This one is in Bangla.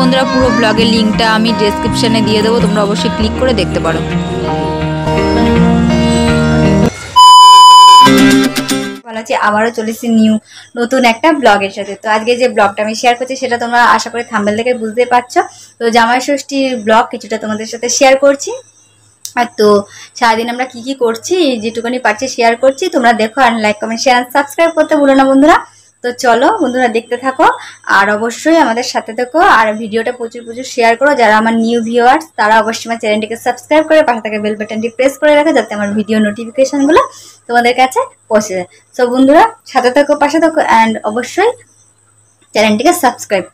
বন্ধুরা পুরো ব্লগের লিঙ্কটা আমি ডেসক্রিপশানে দিয়ে দেবো, তোমরা অবশ্যই ক্লিক করে দেখতে পারো। ভালো আছি, আবারও চলেছি নতুন একটা ব্লগের সাথে। তো আজকে যে ব্লগটা আমি শেয়ার করছি সেটা তোমরা আশা করি থাম্বনেল থেকে বুঝতে পারছো। তো জামাই ষষ্ঠীর ব্লগ কিছুটা তোমাদের সাথে শেয়ার করছি। আর তো সারাদিন আমরা কি করছি যেটুকুনি পারছি শেয়ার করছি, তোমরা দেখো। আর লাইক কমেন্ট শেয়ার সাবস্ক্রাইব করতে ভুলো না বন্ধুরা। তো চলো বন্ধুরা দেখতে থাকো, আর অবশ্যই আমাদের সাথে থেকো, আর ভিডিওটা প্রচুর শেয়ার করো। যারা আমার নিউ ভিউয়ার্স তারা অবশ্যই আমার চ্যানেলটিকে সাবস্ক্রাইব করে পাশে থাকা বেল বাটনটি প্রেস করে রাখো, যাতে আমার ভিডিও নোটিফিকেশনগুলো তোমাদের কাছে পৌঁছে যায়। সো বন্ধুরা সাথে থাকো, পাশে থাকো, অ্যান্ড অবশ্যই চ্যানেলটিকে সাবস্ক্রাইব করো।